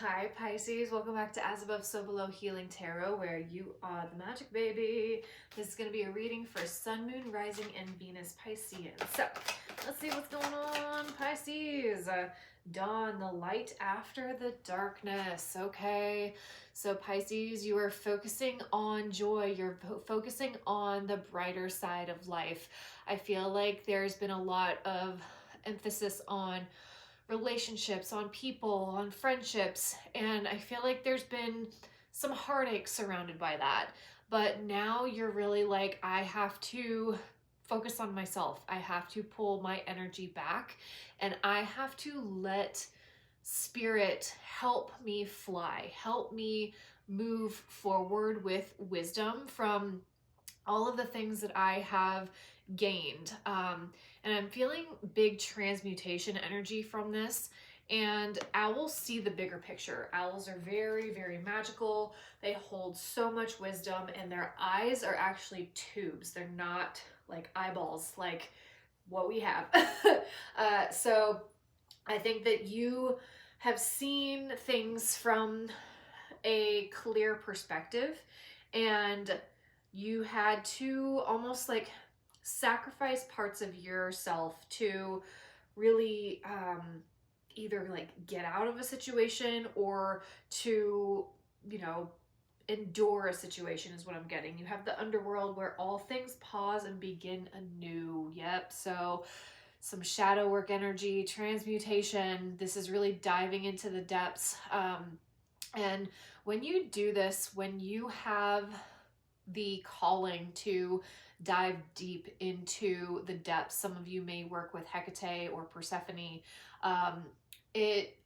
Hi Pisces, welcome back to As Above So Below Healing Tarot, where you are the magic baby. This is going to be a reading for Sun, Moon, Rising, and Venus Piscean. So let's see what's going on, Pisces. Dawn, the light after the darkness. Okay, so Pisces, you are focusing on joy. You're focusing on the brighter side of life. I feel like there's been a lot of emphasis on relationships, on people, on friendships, and I feel like there's been some heartache surrounded by that. But now you're really like, I have to focus on myself. I have to pull my energy back, and I have to let spirit help me fly, help me move forward with wisdom from all of the things that I have gained. And I'm feeling big transmutation energy from this. And owls see the bigger picture. Owls are very, very magical. They hold so much wisdom, and their eyes are actually tubes. They're not like eyeballs like what we have. So I think that you have seen things from a clear perspective, and you had to almost like sacrifice parts of yourself to really either like get out of a situation or to, you know, endure a situation is what I'm getting. You have the underworld where all things pause and begin anew. Yep. So some shadow work energy, transmutation. This is really diving into the depths. And when you do this, when you have the calling to dive deep into the depths, some of you may work with Hecate or Persephone, it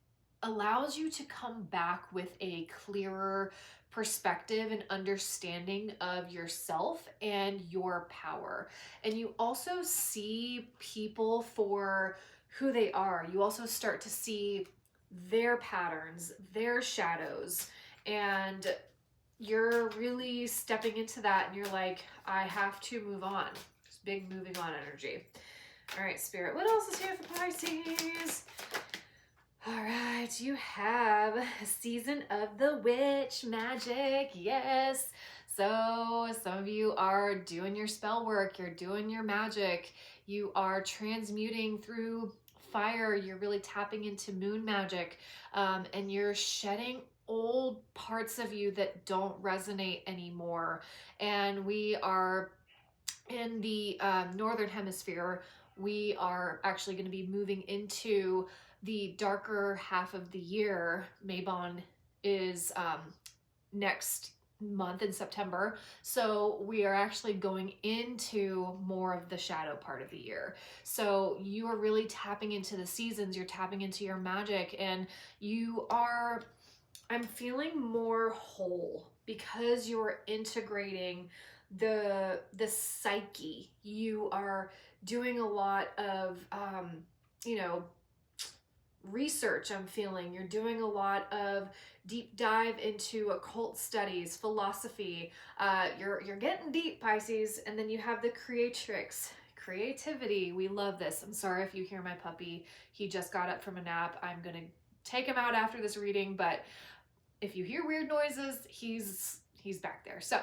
allows you to come back with a clearer perspective and understanding of yourself and your power. And you also see people for who they are. You also start to see their patterns, their shadows, and you're really stepping into that, and you're like, I have to move on. It's big moving on energy. All right, Spirit, what else is here for Pisces? All right, you have a season of the witch magic. Yes. So some of you are doing your spell work, you're doing your magic, you are transmuting through fire, you're really tapping into moon magic, and you're shedding old parts of you that don't resonate anymore. And we are in the northern hemisphere. We are actually going to be moving into the darker half of the year. Mabon is next month in September. So we are actually going into more of the shadow part of the year. So you are really tapping into the seasons, you're tapping into your magic, and you are, I'm feeling more whole because you're integrating the psyche. You are doing a lot of you know, research. I'm feeling you're doing a lot of deep dive into occult studies, philosophy. You're getting deep, Pisces. And then you have the creatrix, creativity. We love this. I'm sorry if you hear my puppy. He just got up from a nap. I'm gonna take him out after this reading, but if you hear weird noises, he's back there. So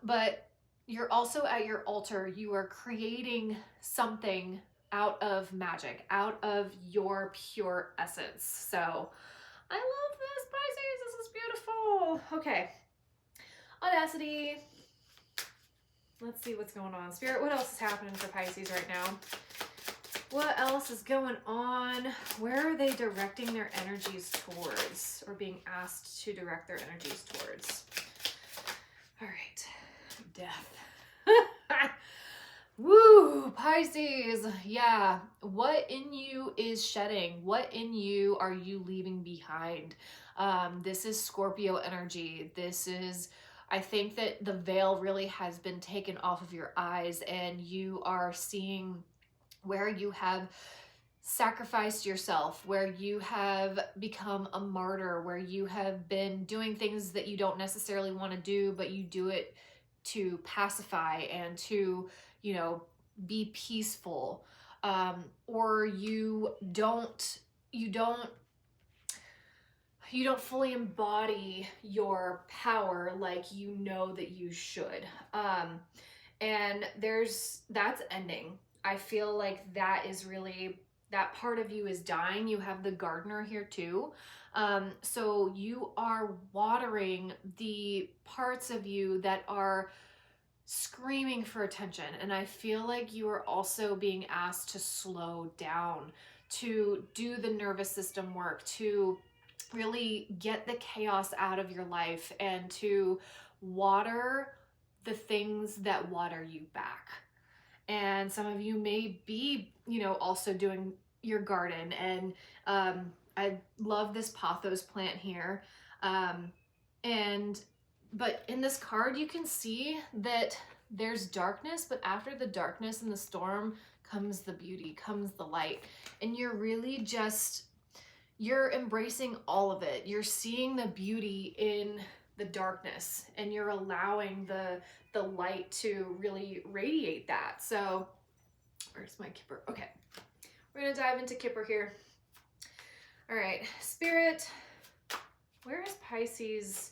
but you're also at your altar. You are creating something out of magic, out of your pure essence. So I love this, Pisces. This is beautiful. Okay. Audacity. Let's see what's going on. Spirit, what else is happening for Pisces right now? What else is going on? Where are they directing their energies towards, or being asked to direct their energies towards? All right. Death. Woo, Pisces. Yeah. What in you is shedding? What in you are you leaving behind? This is Scorpio energy. This is, I think that the veil really has been taken off of your eyes, and you are seeing where you have sacrificed yourself, where you have become a martyr, where you have been doing things that you don't necessarily want to do, but you do it to pacify and to, you know, be peaceful. Or you don't you don't fully embody your power like you know that you should. And that's ending. I feel like that is really, that part of you is dying. You have the gardener here too. So you are watering the parts of you that are screaming for attention. And I feel like you are also being asked to slow down, to do the nervous system work, to really get the chaos out of your life, and to water the things that water you back. And some of you may be, also doing your garden. And I love this pothos plant here. But in this card, you can see that there's darkness, but after the darkness and the storm comes the beauty, comes the light. And you're really you're embracing all of it. You're seeing the beauty in the darkness, and you're allowing the light to really radiate that. So where's my Kipper? Okay, we're gonna dive into Kipper here. All right, Spirit, where has Pisces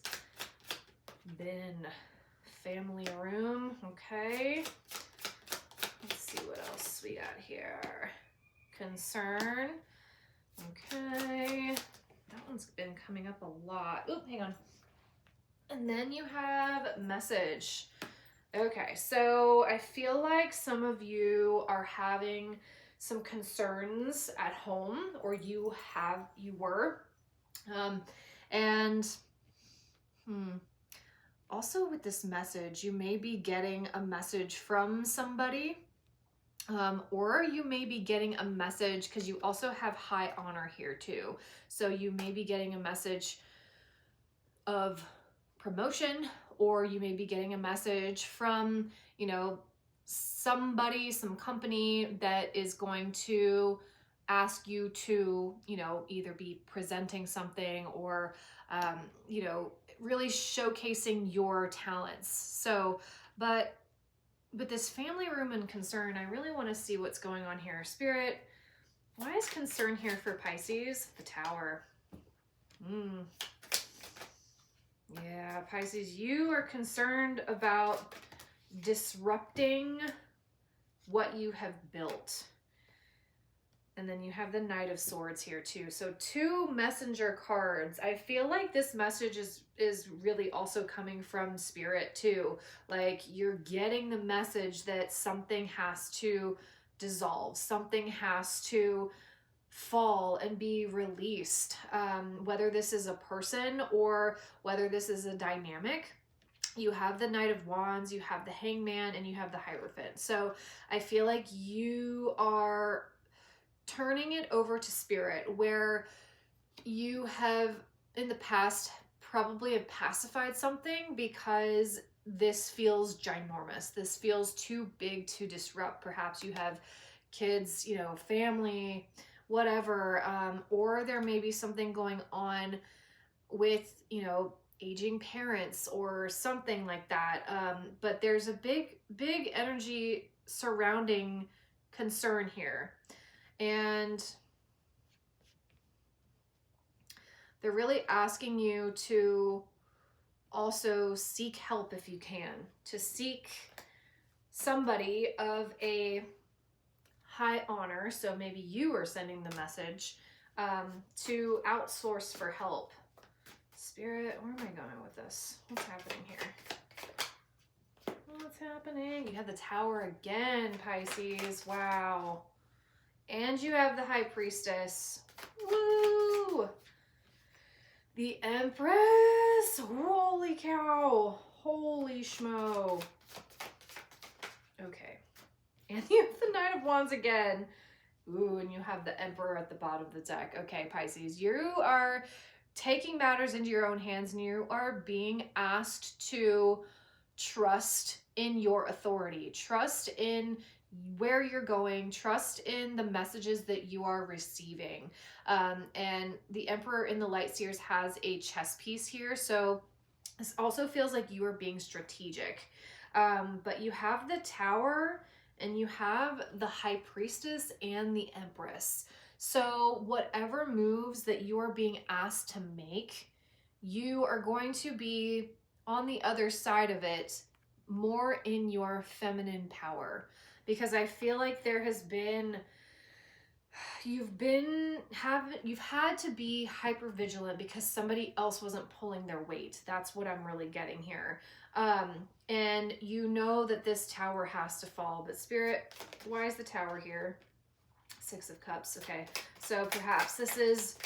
been? Family room, okay. Let's see what else we got here. Concern, okay. That one's been coming up a lot. Oop, hang on. And then you have message. Okay, so I feel like some of you are having some concerns at home, or you were. Also with this message, you may be getting a message from somebody, or you may be getting a message because you also have high honor here too. So you may be getting a message of promotion, or you may be getting a message from, somebody, some company that is going to ask you to, either be presenting something or, really showcasing your talents. So, but this family room and concern, I really want to see what's going on here. Spirit, why is concern here for Pisces? The Tower. Yeah, Pisces, you are concerned about disrupting what you have built. And then you have the Knight of Swords here too. So 2 messenger cards. I feel like this message is really also coming from Spirit too. Like you're getting the message that something has to dissolve. Something has to fall and be released. Whether this is a person or whether this is a dynamic. You have the Knight of Wands, you have the Hangman, and you have the Hierophant. So I feel like you are turning it over to Spirit, where you have in the past probably have pacified something because this feels ginormous. This feels too big to disrupt. Perhaps you have kids, family, whatever, or there may be something going on with, aging parents or something like that. But there's a big energy surrounding concern here. And they're really asking you to also seek help if you can, to seek somebody of a high honor. So maybe you are sending the message to outsource for help. Spirit, where am I going with this? What's happening here? What's happening? You have the Tower again, Pisces. Wow. And you have the High Priestess. Woo! The Empress. Holy cow. Holy schmo. Okay. And you have the Knight of Wands again. Ooh, and you have the Emperor at the bottom of the deck. Okay, Pisces, you are taking matters into your own hands, and you are being asked to trust in your authority, trust in where you're going, trust in the messages that you are receiving. And the Emperor in the Light Seers has a chess piece here, so this also feels like you are being strategic. But you have the Tower, and you have the High Priestess and the Empress. So whatever moves that you are being asked to make, you are going to be on the other side of it more in your feminine power, because I feel like there has been, you've had to be hyper vigilant because somebody else wasn't pulling their weight. That's what I'm really getting here. And you know that this tower has to fall, but Spirit, why is the tower here? Six of Cups. Okay, so perhaps this is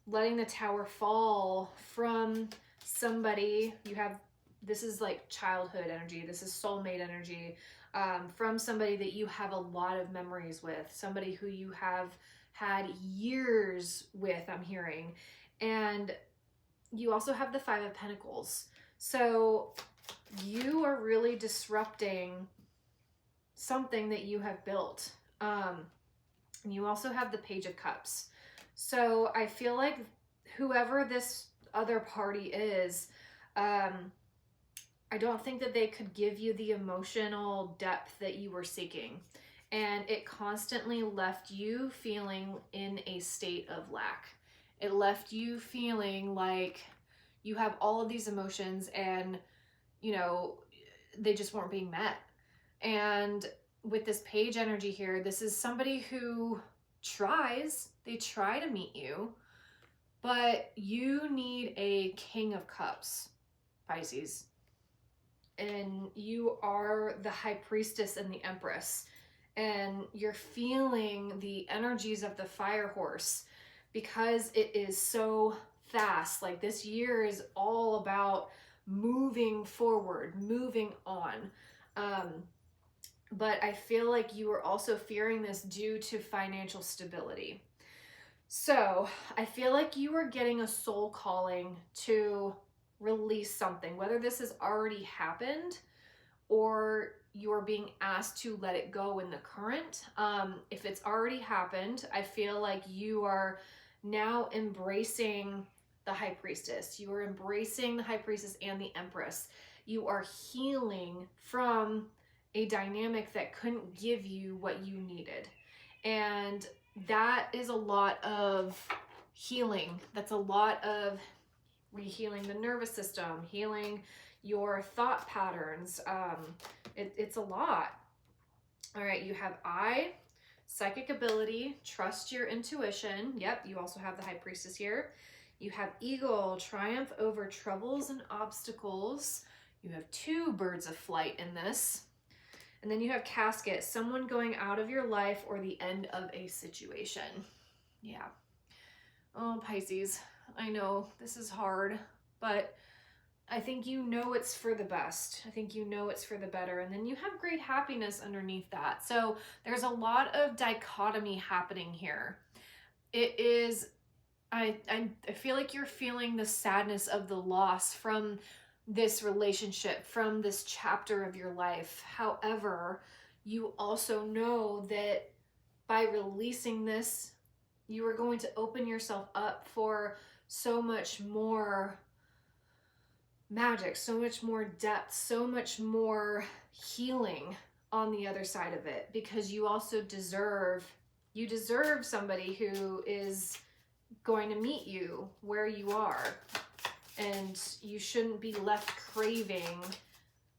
letting the tower fall from somebody. This is like childhood energy. This is soulmate energy, from somebody that you have a lot of memories with, somebody who you have had years with, I'm hearing. And you also have the Five of Pentacles. So you are really disrupting something that you have built. And you also have the Page of Cups. So I feel like whoever this other party is, I don't think that they could give you the emotional depth that you were seeking. And it constantly left you feeling in a state of lack. It left you feeling like you have all of these emotions and, you know, they just weren't being met. And with this page energy here, this is somebody who they try to meet you, but you need a King of Cups, Pisces. And you are the High Priestess and the Empress. And you're feeling the energies of the Fire Horse because it is so fast. Like this year is all about moving forward, moving on. But I feel like you are also fearing this due to financial stability. So I feel like you are getting a soul calling to release something, whether this has already happened or you're being asked to let it go in the current. If it's already happened, I feel like you are now embracing the High Priestess. You are embracing the High Priestess and the Empress. You are healing from a dynamic that couldn't give you what you needed. And that is a lot of healing. That's a lot of healing the nervous system, healing your thought patterns. It's a lot. All right, you have psychic ability, trust your intuition. Yep, you also have the High Priestess here. You have Eagle, triumph over troubles and obstacles. You have 2 birds of flight in this. And then you have Casket, someone going out of your life or the end of a situation. Yeah. Oh, Pisces, I know this is hard, but I think you know it's for the best. I think you know it's for the better. And then you have great happiness underneath that. So there's a lot of dichotomy happening here. It is, I feel like you're feeling the sadness of the loss from this relationship, from this chapter of your life. However, you also know that by releasing this, you are going to open yourself up for so much more magic, so much more depth, so much more healing on the other side of it, because you also deserve somebody who is going to meet you where you are. And you shouldn't be left craving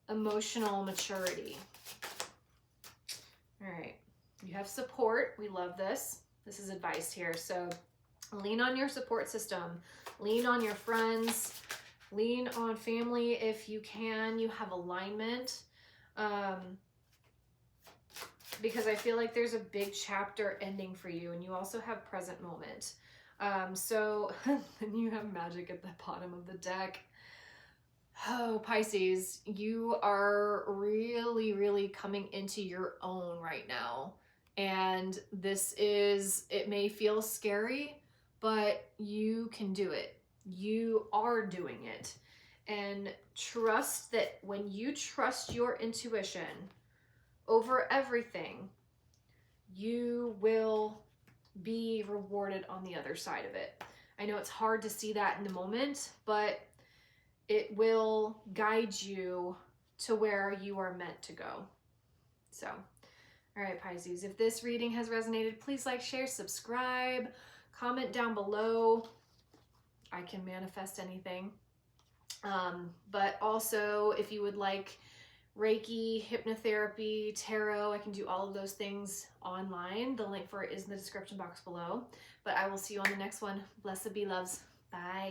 emotional maturity. All right. You have support. We love this. This is advice here. So lean on your support system. Lean on your friends. Lean on family if you can. You have alignment. Because I feel like there's a big chapter ending for you. And you also have present moment. So then you have Magic at the bottom of the deck. Oh, Pisces, you are really, really coming into your own right now. And it may feel scary, but you can do it. You are doing it. And trust that when you trust your intuition over everything, you will be rewarded on the other side of it. I know it's hard to see that in the moment, but it will guide you to where you are meant to go. So All right, Pisces, if this reading has resonated, please like, share, subscribe, comment down below. I can manifest anything. But also, if you would like Reiki, hypnotherapy, tarot, I can do all of those things online. The link for it is in the description box below. But I will see you on the next one. Blessed be loves. Bye.